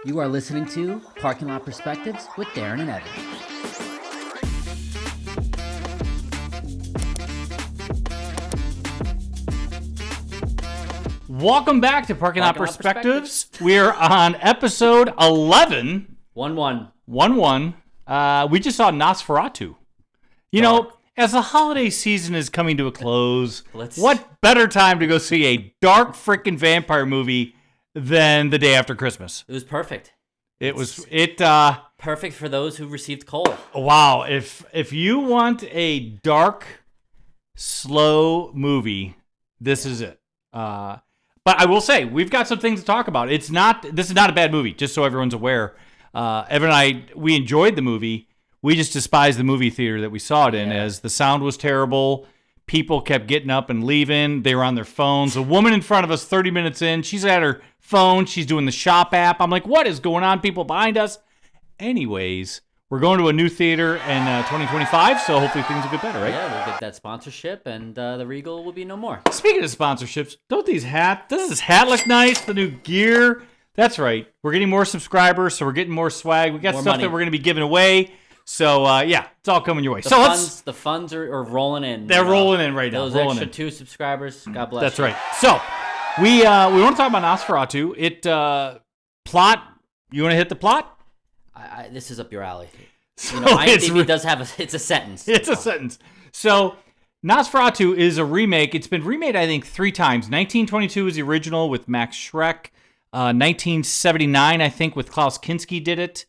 You are listening to Parking Lot Perspectives with Darin and Evan. Welcome back to Parking Lot Perspectives. We're on episode 11. 1-1. We just saw Nosferatu. You know, as the holiday season is coming to a close, what better time to go see a dark freaking vampire movie than the day after Christmas? It was perfect. Perfect for those who received coal. Wow, if you want a dark, slow movie, this is it. But I will say, we've got some things to talk about. This is not a bad movie, just so everyone's aware. Evan and I, we enjoyed the movie. We just despised the movie theater that we saw it in, as the sound was terrible. People kept getting up and leaving. They were on their phones. A woman in front of us, 30 minutes in, she's at her phone. She's doing the shop app. I'm like, what is going on? People behind us. Anyways, we're going to a new theater in 2025, so hopefully things will get better, right? Yeah, we'll get that sponsorship, and the Regal will be no more. Speaking of sponsorships, does this hat look nice? The new gear? That's right. We're getting more subscribers, so we're getting more swag. We got more stuff money that we're going to be giving away. So, it's all coming your way. The funds are rolling in. They're rolling in right now. Those extra 2 subscribers, God bless That's you. right. So, we want to talk about Nosferatu. Plot, you want to hit the plot? This is up your alley. So IMDb does have it's a sentence. It's a sentence. So, Nosferatu is a remake. It's been remade, I think, 3 times. 1922 is the original with Max Schreck. 1979, I think, with Klaus Kinski did it.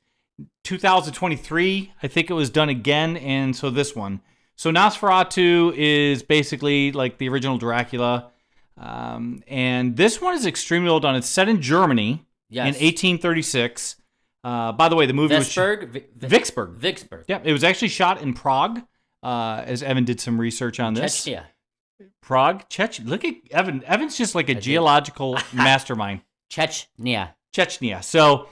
2023, I think it was done again, and so this one. So Nosferatu is basically like the original Dracula, and this one is extremely well done. It's set in Germany in 1836. By the way, the movie was Vicksburg. Yeah, it was actually shot in Prague, as Evan did some research on this. Chechnya. Prague, Look at Evan. Evan's just like a geological mastermind. Chechnya. So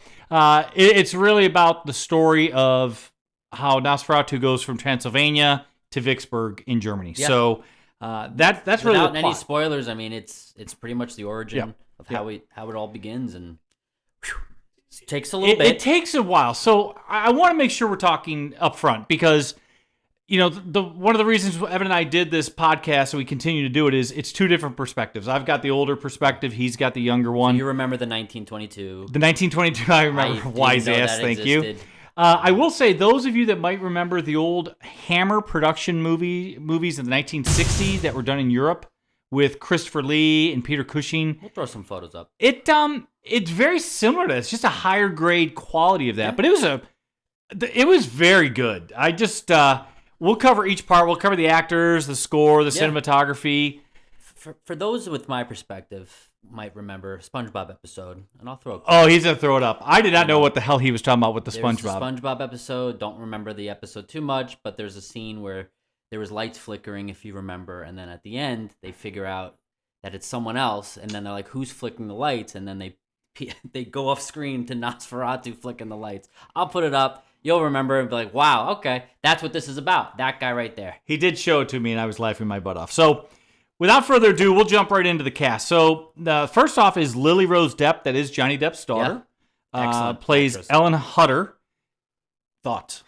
it's really about the story of how Nosferatu goes from Transylvania to Vicksburg in Germany. Yeah. So that's really the plot. Without any spoilers, I mean, it's pretty much the origin of how it all begins, and it takes a little bit. It takes a while. So I want to make sure we're talking up front because, you know, one of the reasons Evan and I did this podcast and we continue to do it is it's 2 different perspectives. I've got the older perspective. He's got the younger one. So you remember the 1922. The 1922, I remember. Wise ass, thank you. I will say, those of you that might remember the old Hammer production movies in the 1960s that were done in Europe with Christopher Lee and Peter Cushing. We'll throw some photos up. It's very similar to that. It's just a higher grade quality of that. Yeah. But it was very good. I just... we'll cover each part. We'll cover the actors, the score, the cinematography. For those with my perspective, might remember SpongeBob episode, and I'll throw. He's gonna throw it up. I did not know what the hell he was talking about with the SpongeBob. The SpongeBob episode. Don't remember the episode too much, but there's a scene where there was lights flickering, if you remember, and then at the end they figure out that it's someone else, and then they're like, "Who's flicking the lights?" And then they go off screen to Nosferatu flicking the lights. I'll put it up. You'll remember and be like, wow, okay, that's what this is about. That guy right there. He did show it to me, and I was laughing my butt off. So, without further ado, we'll jump right into the cast. So, first off is Lily Rose Depp. That is Johnny Depp's daughter. Yeah. Excellent. Plays actress. Ellen Hutter. Thoughts?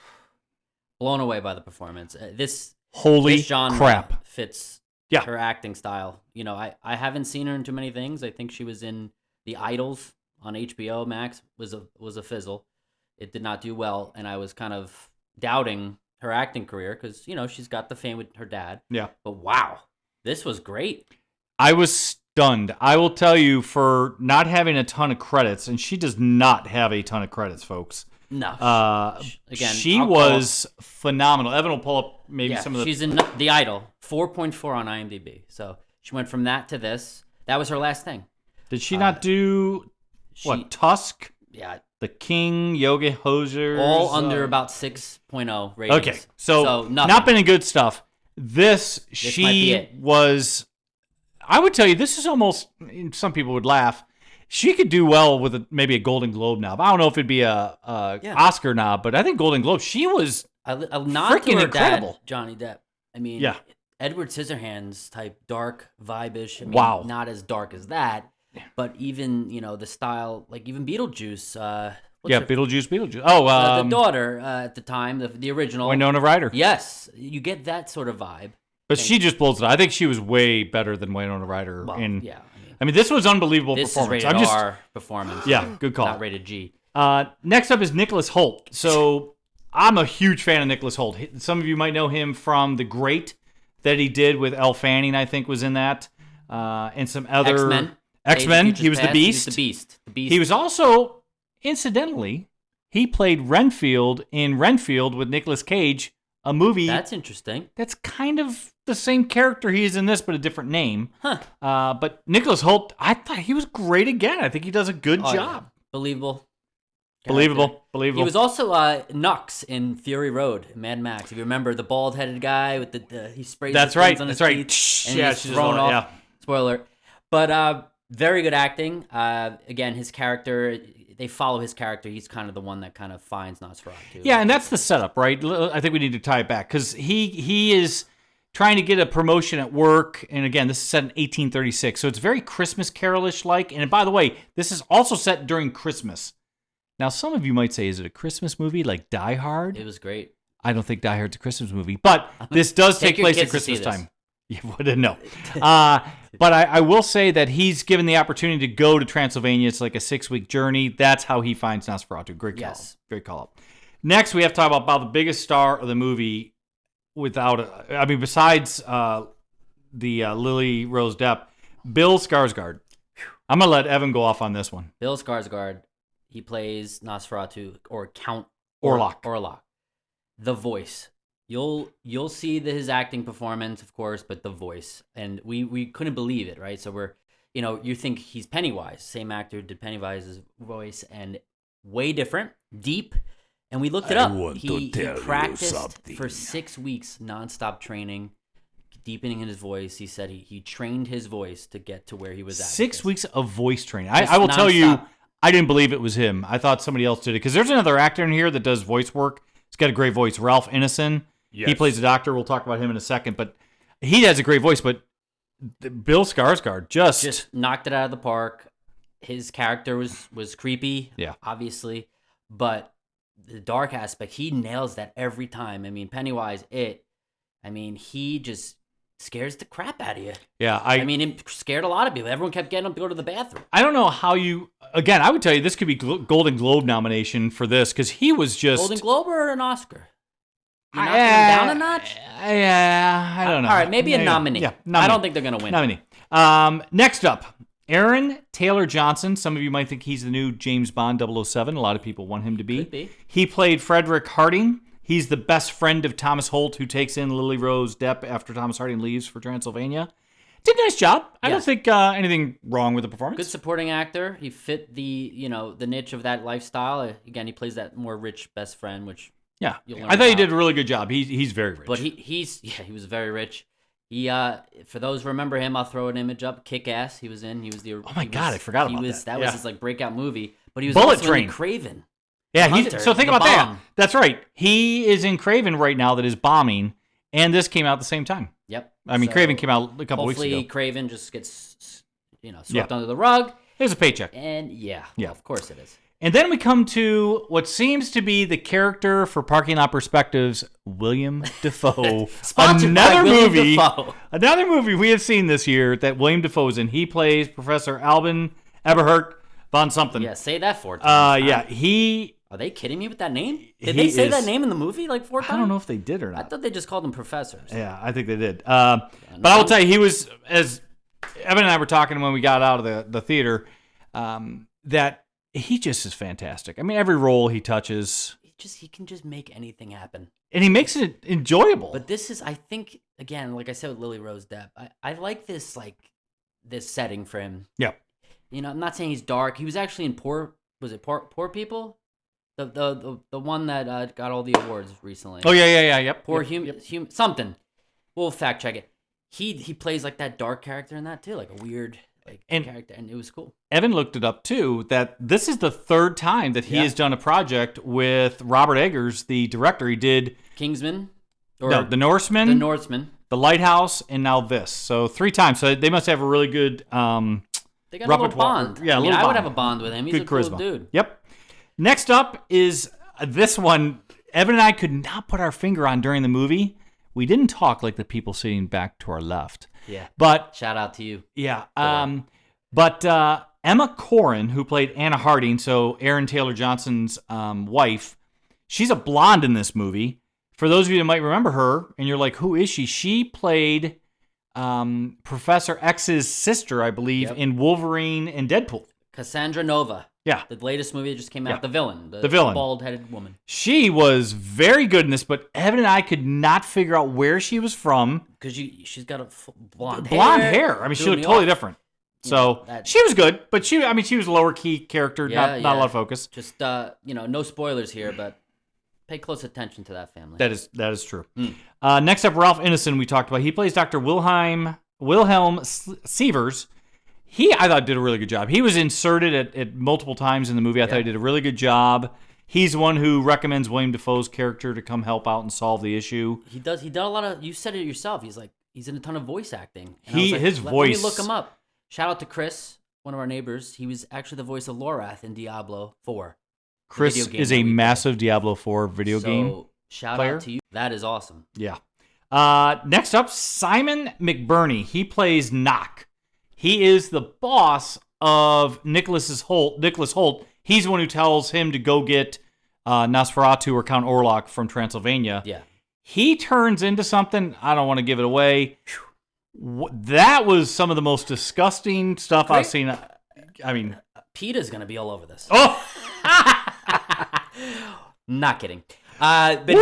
Blown away by the performance. This genre crap fits her acting style. You know, I haven't seen her in too many things. I think she was in The Idols on HBO Max. Was a fizzle. It did not do well, and I was kind of doubting her acting career because, you know, she's got the fame with her dad. Yeah. But wow, this was great. I was stunned. I will tell you, for not having a ton of credits, and she does not have a ton of credits, folks. No. She was phenomenal. Evan will pull up some of the... She's in The Idol, 4.4 on IMDb. So she went from that to this. That was her last thing. Did she not do, Tusk? Yeah. The King, Yoga Hosers. All under about 6.0 ratings. Okay, so not been in good stuff. This she was... I would tell you, this is almost... Some people would laugh. She could do well with maybe a Golden Globe knob. I don't know if it'd be a Oscar knob, but I think Golden Globe, she was freaking incredible. Johnny Depp. I mean, Edward Scissorhands type dark, vibe-ish. I mean, not as dark as that, but even the style, like even Beetlejuice. Beetlejuice. Oh, the daughter at the time, the original Winona Ryder. Yes, you get that sort of vibe. But she just pulls it out. I think she was way better than Winona Ryder. Well, yeah. I I mean, this was unbelievable this performance. is rated R performance. Yeah, good call. Not rated G. Next up is Nicholas Hoult. So I'm a huge fan of Nicholas Hoult. Some of you might know him from The Great that he did with Elle Fanning, I think was in that. And some other... X-Men. He was the Beast. The Beast. He was also, incidentally, he played Renfield in Renfield with Nicolas Cage, a movie... That's interesting. That's kind of the same character he is in this, but a different name. Huh. But Nicholas Hoult, I thought he was great again. I think he does a good job. Yeah. Believable. Believable. He was also Nux in Fury Road, Mad Max. If you remember the bald-headed guy with he sprays. That's his right. on his That's right. teeth, and Yeah, he's she's thrown off. Yeah. Spoiler. But very good acting. Again, his character. They follow his character. He's kind of the one that kind of finds Nosferatu. Yeah, and that's the setup, right? I think we need to tie it back because he is trying to get a promotion at work. And again, this is set in 1836, so it's very Christmas Carolish like. And by the way, this is also set during Christmas. Now, some of you might say, is it a Christmas movie like Die Hard? It was great. I don't think Die Hard's a Christmas movie, but this does take place at Christmas time. You wouldn't know. But I will say that he's given the opportunity to go to Transylvania. It's like a 6-week journey. That's how he finds Nosferatu. Great call. Yes. Great call. Next, we have to talk about the biggest star of the movie besides the Lily Rose Depp, Bill Skarsgård. I'm going to let Evan go off on this one. Bill Skarsgård, he plays Nosferatu or Count Orlok. The voice. You'll see his acting performance, of course, but the voice, and we couldn't believe it, right? So we're, you think he's Pennywise, same actor did Pennywise's voice, and way different, deep, and we looked it up. He practiced for 6 weeks, nonstop training, deepening in his voice. He said he trained his voice to get to where he was at. 6 weeks of voice training. I will tell you, I didn't believe it was him. I thought somebody else did it because there's another actor in here that does voice work. He's got a great voice, Ralph Ineson. Yes. He plays a doctor. We'll talk about him in a second, but he has a great voice. But Bill Skarsgård just knocked it out of the park. His character was creepy, obviously, but the dark aspect, he nails that every time. I mean, Pennywise, he just scares the crap out of you. Yeah, it scared a lot of people. Everyone kept getting him to go to the bathroom. I don't know how again, I would tell you this could be Golden Globe nomination for this because he was just Golden Globe or an Oscar. You're knocking him down a notch? Yeah, I don't know. All right, maybe a nominee. Yeah, nominee. I don't think they're going to win. Nominee. Next up, Aaron Taylor Johnson. Some of you might think he's the new James Bond 007. A lot of people want him to be. Could be. He played Frederick Harding. He's the best friend of Thomas Holt, who takes in Lily Rose Depp after Thomas Harding leaves for Transylvania. Did a nice job. I don't think anything wrong with the performance. Good supporting actor. He fit the niche of that lifestyle. Again, he plays that more rich best friend, which... Yeah, I thought he did a really good job. He's very rich. But he was very rich. He for those who remember him, I'll throw an image up. Kick-Ass. He was in. He was the. Oh my God, I forgot about that. That was his breakout movie. But he was Bullet also Train. in Craven. Yeah, so think about that. That's right. He is in Craven right now. That is bombing, and this came out at the same time. Yep. I mean, Craven came out a couple weeks ago. Hopefully, Craven just gets swept under the rug. Here's a paycheck. And well, of course it is. And then we come to what seems to be the character for Parking Lot Perspectives, William Dafoe. Sponsored by William Dafoe. Another movie we have seen this year that William Dafoe is in. He plays Professor Albin Eberhard von something. Yeah, say that 4 times. Are they kidding me with that name? Did they say that name in the movie like 4 times? I don't know if they did or not. I thought they just called them professors. Yeah, I think they did. But I will tell you, he was, as Evan and I were talking when we got out of the theater, that he just is fantastic. I mean, every role he touches. He can just make anything happen. And he makes it enjoyable. But this is, I think, again, like I said with Lily Rose Depp, I like this setting for him. Yeah. I'm not saying he's dark. He was actually in Poor People? The one that got all the awards recently. Oh, yeah, yep. Poor Human, something. We'll fact check it. He plays like that dark character in that too, like a weird character, and it was cool. Evan looked it up too, that this is the 3rd time that he has done a project with Robert Eggers, the director. He did Kingsman, The Norseman, The The Lighthouse, and now this. So 3 times. So they must have a really good They got a little repertoire. bond. Yeah, a I mean, little I would bond. have a bond with him. He's Good a cool charisma. dude. Yep. Next up is this one. Evan and I could not put our finger on during the movie. We didn't talk like the people sitting back to our left. Yeah. But Shout out to you. yeah. But Emma Corrin, who played Anna Harding, so Aaron Taylor Johnson's wife, she's a blonde in this movie. For those of you that might remember her, and you're like, who is she? She played Professor X's sister, I believe, in Wolverine and Deadpool. Cassandra Nova. Yeah. The latest movie that just came out. Yeah. The villain. The villain. Bald-headed woman. She was very good in this, but Evan and I could not figure out where she was from. Because she's got a blonde hair. I mean, she looked totally different. So she was good, but she was a lower key character, not a lot of focus. Just no spoilers here, but pay close attention to that family. That is true. Next up, Ralph Ineson, we talked about. He plays Dr. Wilhelm Sievers. I thought, did a really good job. He was inserted at multiple times in the movie. I thought he did a really good job. He's the one who recommends William Dafoe's character to come help out and solve the issue. He does. He did a lot of. You said it yourself. He's in a ton of voice acting. And His voice. Let me look him up. Shout out to Chris, one of our neighbors. He was actually the voice of Lorath in Diablo 4. Chris is a massive Diablo 4 video game shout player. out to you. That is awesome. Yeah. Next up, Simon McBurney. He plays Knock. He is the boss of Nicholas Holt. He's the one who tells him to go get Nosferatu or Count Orlok from Transylvania. Yeah. He turns into something. I don't want to give it away. That was some of the most disgusting stuff I've seen. I mean, PETA's going to be all over this. Oh! Not kidding. But he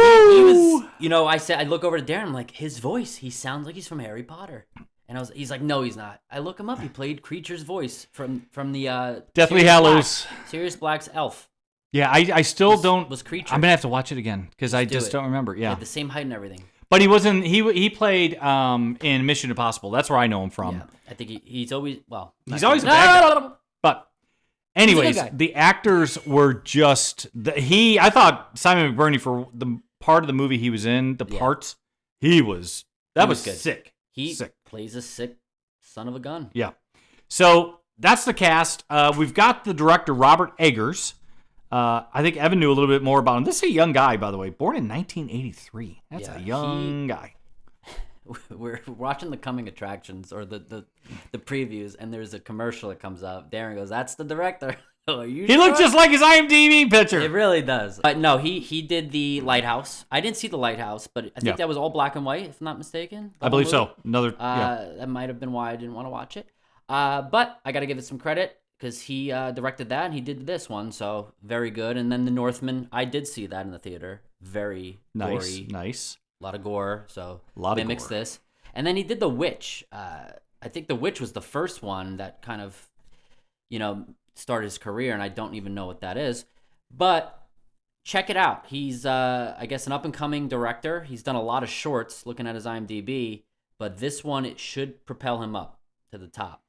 was, I look over to Darin, I'm like, his voice, he sounds like he's from Harry Potter. And he's like, no, he's not. I look him up. He played Creature's voice from the Deathly Hallows. Sirius Black's elf. Yeah, I still don't. Was Creature. I'm gonna have to watch it again because I just don't remember. Yeah, the same height and everything. But he wasn't. He played in Mission Impossible. That's where I know him from. Yeah, I think he's always he's always a bad guy. But anyways, guy. the actors were just I thought Simon McBurney, for the part of the movie he was in, parts he was good. Sick. He sick. Plays a sick son of a gun. Yeah. So that's the cast. We've got the director, Robert Eggers. I think Evan knew a little bit more about him. This is a young guy, by the way, born in 1983. That's a young guy. We're watching the coming attractions or the previews, and there's a commercial that comes up. Darin goes, "That's the director." He looked just like his IMDb picture. It really does. But no, he did The Lighthouse. I didn't see The Lighthouse, but I think that was all black and white, if I'm not mistaken. I believe so. That might have been why I didn't want to watch it. But I got to give it some credit because he directed that and he did this one, so very good. And then The Northman, I did see that in the theater. Very gory. Nice. A lot of gore, so mimics this. And then he did The Witch. I think The Witch was the first one that kind of, started his career, and I don't even know what that is. But check it out. He's, I guess, an up-and-coming director. He's done a lot of shorts, looking at his IMDb, but this one, it should propel him up to the top.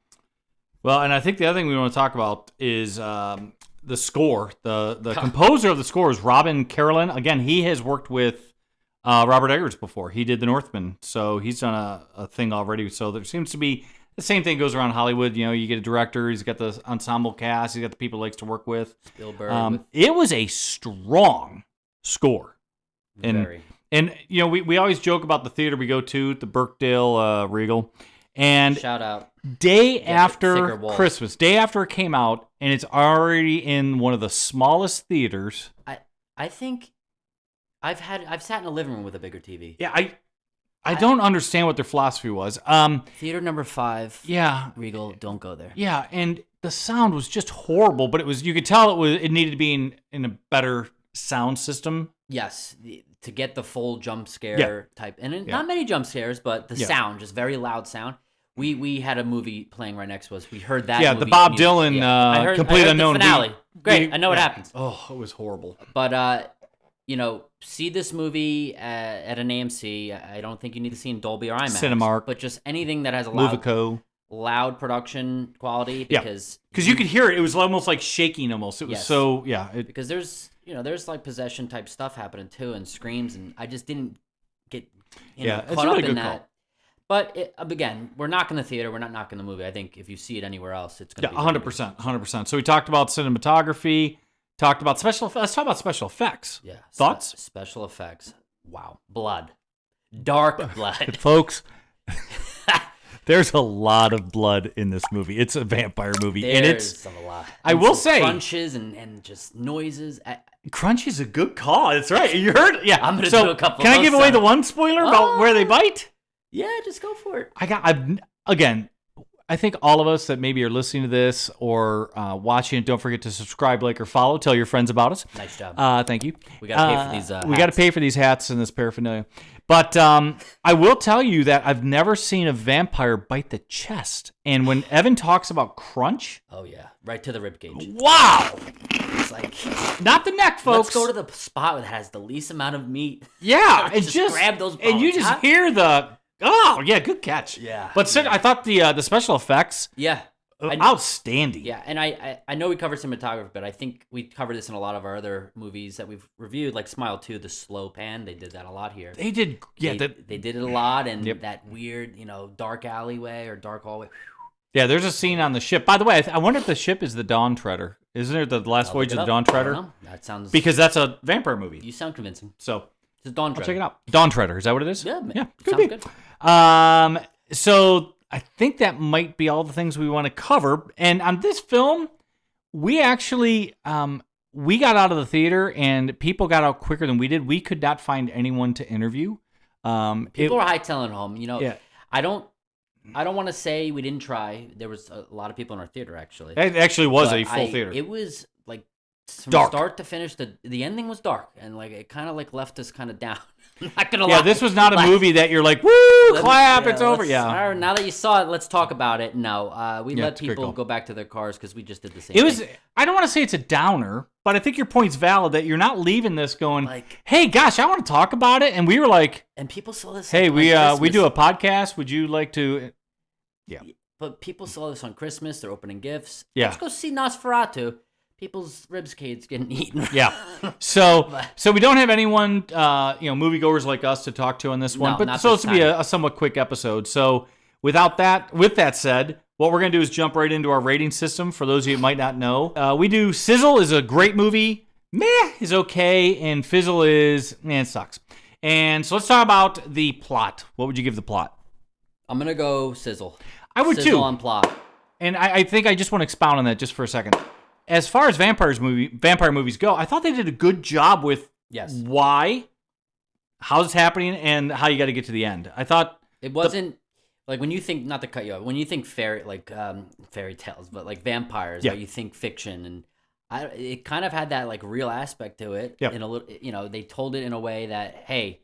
Well, and I think the other thing we want to talk about is the score. The composer of the score is Robin Carolyn. Again, he has worked with Robert Eggers before. He did The Northman, so he's done a thing already. So there seems to be the same thing goes around Hollywood. You get a director, he's got the ensemble cast, he's got the people he likes to work with. Spielberg. It was a strong score. Very. And we always joke about the theater we go to, the Birkdale Regal. And shout out. Day after Christmas, day after it came out, and it's already in one of the smallest theaters. I think I've sat in a living room with a bigger TV. Yeah, I don't understand what their philosophy was. Theater number 5. Yeah. Regal, don't go there. Yeah, and the sound was just horrible, but you could tell it needed to be in a better sound system. Yes, to get the full jump scare type. And not many jump scares, but the sound, just very loud sound. We had a movie playing right next to us. We heard that movie. The Bob Dylan Complete Unknown. The finale. Great, I know what happens. Oh, it was horrible. But see this movie at an AMC. I don't think you need to see in Dolby or IMAX. Cinemark. But just anything that has a loud production quality. Because you could hear it. It was almost like shaking almost. It was because there's like possession type stuff happening too and screams, and I just didn't get caught up in that. Call. But again, we're knocking the theater. We're not knocking the movie. I think if you see it anywhere else, it's going to be 100%, 100%. So we talked about cinematography, talked about special. Let's talk about special effects. Yeah. Thoughts? Special effects. Wow. Blood. Dark blood. Folks, there's a lot of blood in this movie. It's a vampire movie. And it's a lot. I will say. Crunches and just noises. Crunch is a good call. That's right. You heard it. Yeah. I'm going to do a couple. Can I give away the one spoiler about where they bite? Yeah, just go for it. I think all of us that maybe are listening to this or watching it, don't forget to subscribe, like, or follow. Tell your friends about us. Nice job. Thank you. We got to pay for these We got to pay for these hats and this paraphernalia. But I will tell you that I've never seen a vampire bite the chest. And when Evan talks about crunch... Oh, yeah. Right to the ribcage. Wow! It's like... Not the neck, folks. Let's go to the spot that has the least amount of meat. Yeah. and just grab those bones. And you just hear the... Oh, yeah, good catch. Yeah. But I thought the special effects... Yeah. Outstanding. Yeah, and I know we covered cinematography, but I think we covered this in a lot of our other movies that we've reviewed, like Smile 2, the slow pan. They did that a lot here. They did, yeah. They did it a lot, and that weird, dark alleyway or dark hallway. Yeah, there's a scene on the ship. By the way, I wonder if the ship is the Dawn Treader. Isn't it the last voyage of the Dawn Treader? That sounds... Because that's a vampire movie. You sound convincing. So... It's Dawn Treader. I'll check it out. Dawn Treader. Is that what it is? Yeah. Could sounds be. Good. So I think that might be all the things we want to cover. And on this film, we actually we got out of the theater and people got out quicker than we did. We could not find anyone to interview. People are hightailing home. Yeah. I don't want to say we didn't try. There was a lot of people in our theater actually. It actually was a full theater. It was like from dark. Start to finish. The ending was dark and like it kind of like left us kind of down. I'm not gonna lie. Yeah, this was not a movie that you're like, woo, clap, it's over. Yeah. All right, now that you saw it, let's talk about it. No, we let people go back to their cars because we just did the same thing. I don't want to say it's a downer, but I think your point's valid that you're not leaving this going, like, hey, gosh, I want to talk about it. And we were like, and people saw this. Hey, we do a podcast. Would you like to? Yeah. But people saw this on Christmas. They're opening gifts. Yeah. Let's go see Nosferatu. People's ribs cage getting eaten. Yeah. So we don't have anyone, moviegoers like us to talk to on this one, but it's supposed to be a somewhat quick episode. So with that said, what we're going to do is jump right into our rating system. For those of you who might not know, we do Sizzle is a great movie. Meh is okay. And Fizzle is, it sucks. And so let's talk about the plot. What would you give the plot? I'm going to go Sizzle. I would Sizzle too. on plot. And I think I just want to expound on that just for a second. As far as vampire movies go, I thought they did a good job with why, how it's happening, and how you got to get to the end. I thought it wasn't like when you think, not to cut you off, when you think fairy tales, but like vampires, right? You think fiction, and it kind of had that like real aspect to it. Yep. In a little, they told it in a way that, hey,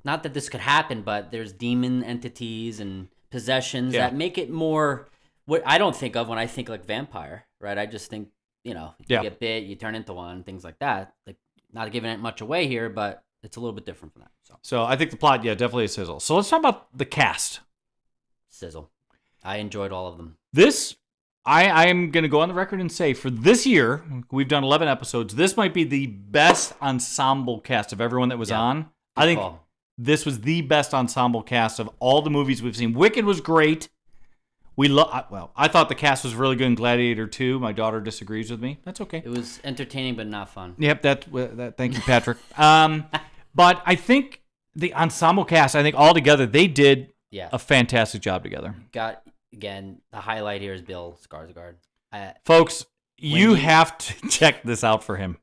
not that this could happen, but there's demon entities and possessions that make it more what I don't think of when I think like vampire, right? I just think, you get bit, you turn into one, things like that. Like, not giving it much away here, but it's a little bit different from that. So I think the plot, definitely a Sizzle. So let's talk about the cast. Sizzle. I enjoyed all of them. This, I'm going to go on the record and say, for this year, we've done 11 episodes. This might be the best ensemble cast of everyone that was on. Good I think call. This was the best ensemble cast of all the movies we've seen. Wicked was great. I thought the cast was really good in Gladiator 2. My daughter disagrees with me. That's okay. It was entertaining, but not fun. Yep, thank you, Patrick. But I think the ensemble cast, all together, they did a fantastic job together. Again, the highlight here is Bill Skarsgård. Folks, you have to check this out for him.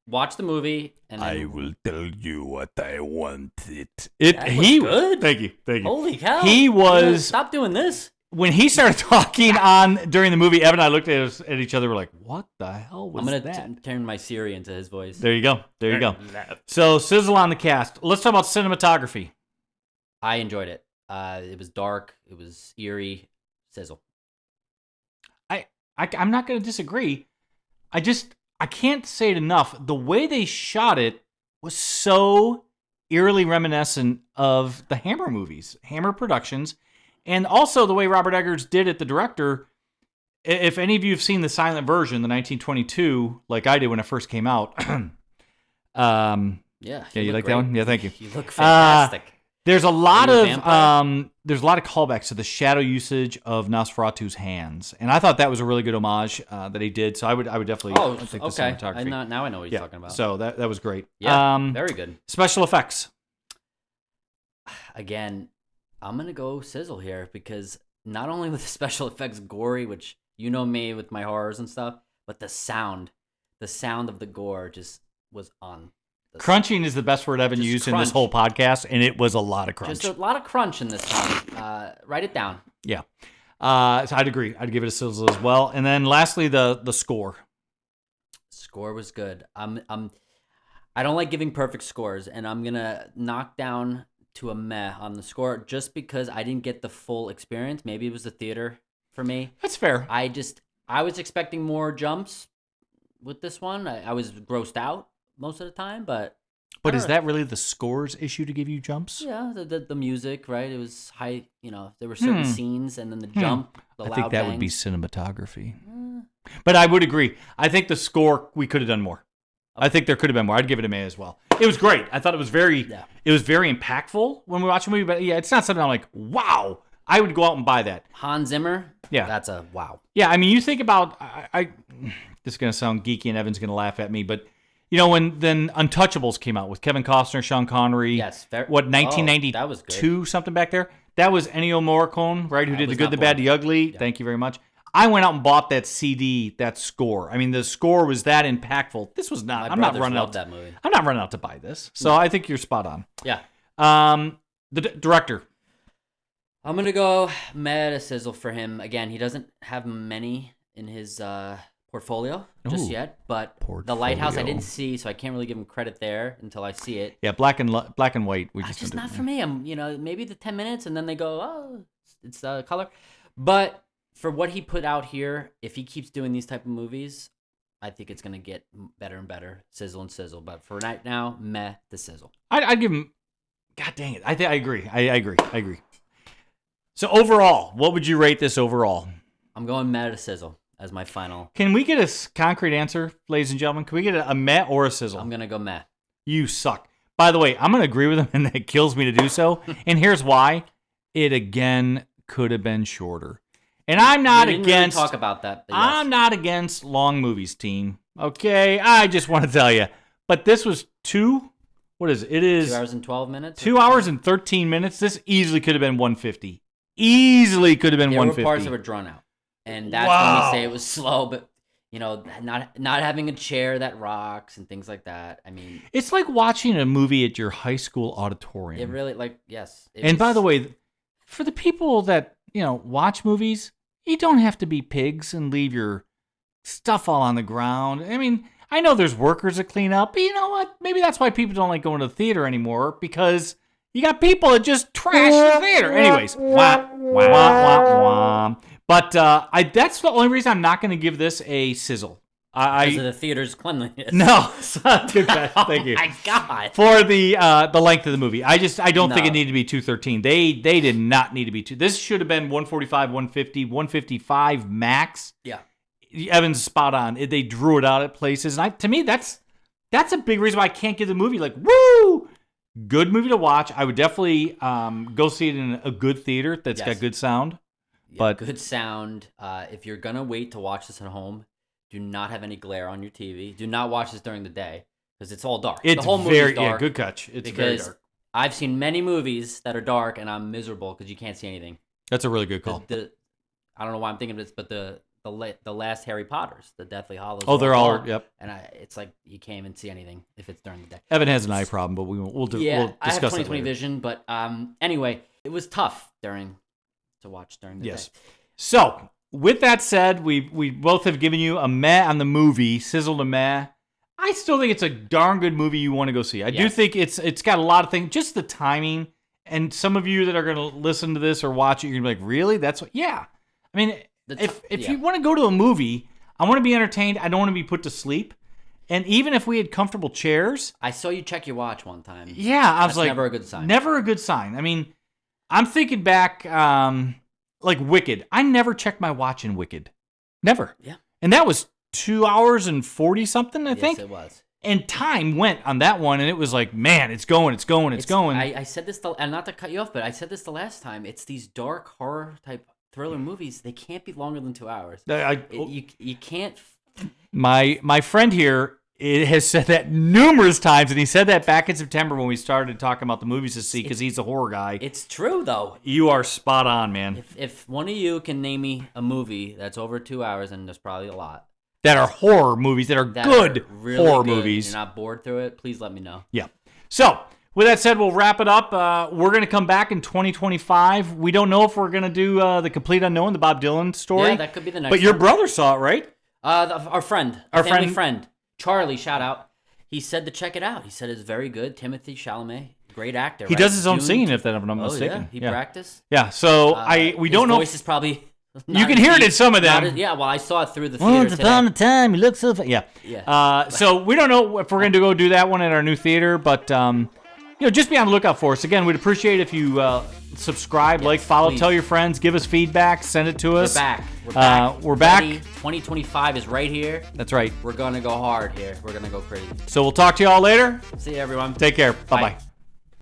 Watch the movie, and then I will tell you what I wanted. He was good. Thank you. Holy cow! He was. Stop doing this. When he started talking during the movie, Evan and I looked at each other. We're like, "What the hell was that?" I'm gonna turn my Siri into his voice. There you go. So Sizzle on the cast. Let's talk about cinematography. I enjoyed it. It was dark. It was eerie. Sizzle. I'm not going to disagree. I can't say it enough. The way they shot it was so eerily reminiscent of the Hammer movies, Hammer Productions. And also the way Robert Eggers did it, the director, if any of you have seen the silent version, the 1922, like I did when it first came out. Yeah, you like great. that one? Yeah, thank you. You look fantastic. There's a lot Are you a of vampire? there's a lot of callbacks to the shadow usage of Nosferatu's hands, and I thought that was a really good homage that he did. So I would definitely Oh, take the okay. cinematography. Now I know what he's talking about. So that was great. Yeah, very good. Special effects. Again, I'm gonna go Sizzle here because not only with the special effects gory, which you know me with my horrors and stuff, but the sound of the gore just was on. Crunching is the best word Evan Just used in this crunch. whole podcast, and it was a lot of crunch. Just a lot of crunch in this one. Write it down. Yeah. So I'd agree. I'd give it a sizzle as well. And then lastly, the score. Score was good. I don't like giving perfect scores, and I'm gonna knock down to a meh on the score just because I didn't get the full experience. Maybe it was the theater for me. That's fair. I was expecting more jumps with this one. I was grossed out most of the time, but Is that really the score's issue to give you jumps? yeah, the music, right? It was high. There were certain scenes, and then the jump, the I loud think that would be bangs. cinematography. But I would agree. I think the score, we could have done more. I think there could have been more. I'd give it a May as well. It was great. I thought it was very impactful when we watched the movie. But yeah, it's not something I'm like, wow, I would go out and buy that. Hans Zimmer. Yeah. That's a wow. Yeah, I mean, you think about, this is going to sound geeky and Evan's going to laugh at me, but when then Untouchables came out with Kevin Costner, Sean Connery. Yes. 1992, that was good. something back there. That was Ennio Morricone, right? Who I did The was Good, not the Bad, born. the Ugly. Yeah. Thank you very much. I went out and bought that CD, that score. I mean, the score was that impactful. This was not. My I'm not brothers running loved out. that movie. I'm not running out to buy this. So I think you're spot on. Yeah. The director. I'm gonna go mad a sizzle for him. Again, he doesn't have many in his portfolio just Ooh, yet, but The Lighthouse I portfolio. didn't see, so I can't really give him credit there until I see it. Yeah, black and white. We It's just just don't not do- for me. Maybe the 10 minutes and then they go, oh, it's color. But for what he put out here, if he keeps doing these type of movies, I think it's gonna get better and better. Sizzle and sizzle. But for right now, meh the sizzle. I'd give him. God dang it! I agree. I agree. So overall, what would you rate this overall? I'm going meh to sizzle as my final. Can we get a concrete answer, ladies and gentlemen? Can we get a meh or a sizzle? I'm gonna go meh. You suck. By the way, I'm going to agree with him, and it kills me to do so. And here's why. It, again, could have been shorter. And I'm not We didn't really against... talk about that. But yes. I'm not against long movies, team. Okay? I just want to tell you. But this was What is it? It is 2 hours and 12 minutes. 2 hours and 13 minutes. This easily could have been 150. Easily could have been There were 150. parts that were drawn out, and that's Wow. when we say it was slow. But not having a chair that rocks and things like that. I mean, It's like watching a movie at your high school auditorium. it really yes. And by the way, for the people that, watch movies, you don't have to be pigs and leave your stuff all on the ground. I mean, I know there's workers that clean up, but you know what? Maybe that's why people don't like going to the theater anymore, because you got people that just trash the theater. Anyways, wah, wah, wah, wah. But that's the only reason I'm not going to give this a sizzle. because of the theater's cleanliness. No, good catch. Thank you. Oh my God. For the length of the movie, I don't think No. it needed to be 213. They did not need to be two. This should have been 145, 150, 155 max. Yeah. Evan's spot on. They drew it out at places, and to me that's a big reason why I can't give the movie like woo. Good movie to watch. I would definitely go see it in a good theater that's Yes. got good sound. Yeah, But- good sound. If you're gonna wait to watch this at home, do not have any glare on your TV. Do not watch this during the day because it's all dark. It's the whole movie's very dark. good catch. It's very because dark. I've seen many movies that are dark and I'm miserable because you can't see anything. That's a really good call. I don't know why I'm thinking of this, but the last Harry Potters, the Deathly Hallows. Oh, they're all dark, yep. And it's like you can't even see anything if it's during the day. Evan has an eye problem, but we'll Yeah, discuss I have that 20/20 later. vision, but anyway, it was tough to watch during the Yes. day. So, with that said, we both have given you a meh on the movie, sizzle to meh. I still think it's a darn good movie you want to go see. I do Yes. think it's got a lot of things, just the timing. And some of you that are going to listen to this or watch it, you're going to be like, really? That's what? Yeah. I mean, if you want to go to a movie, I want to be entertained. I don't want to be put to sleep. And even if we had comfortable chairs, I saw you check your watch one time. yeah, I was That's like, never a good sign. Never a good sign. I mean, I'm thinking back, like Wicked. I never checked my watch in Wicked. Never. Yeah. And that was 2 hours and 40 something, I Yes, think. it was. And time went on that one, and it was like, man, it's going. I said this, and not to cut you off, but I said this the last time. It's these dark horror type thriller movies. They can't be longer than 2 hours. You can't. My friend here has said that numerous times, and he said that back in September when we started talking about the movies to see, because he's a horror guy. It's true, though. You are spot on, man. If one of you can name me a movie that's over 2 hours, and there's probably a lot, that are horror movies, that are good really horror good, movies. You're not bored through it, please let me know. Yeah. So, with that said, we'll wrap it up. We're going to come back in 2025. We don't know if we're going to do The Complete Unknown, the Bob Dylan story. Yeah, that could be the next But your one. brother saw it, right? Our family friend, Charlie, shout out. He said to check it out. He said it's very good. Timothy Chalamet, great actor. He does his own singing, if I'm not mistaken. Yeah, he practiced. Yeah, so we don't know. His voice is probably... You can hear it in some of them. Yeah, well, I saw it through the theater Once upon a time, you look so... Yeah. So we don't know if we're going to go do that one at our new theater, but just be on the lookout for us. Again, we'd appreciate if you subscribe, follow, please. Tell your friends, give us feedback, send it to us. We're back. We're back. Ready. 2025 is right here. That's right. We're going to go hard here. We're going to go crazy. So we'll talk to you all later. See you, everyone. Take care. Bye-bye.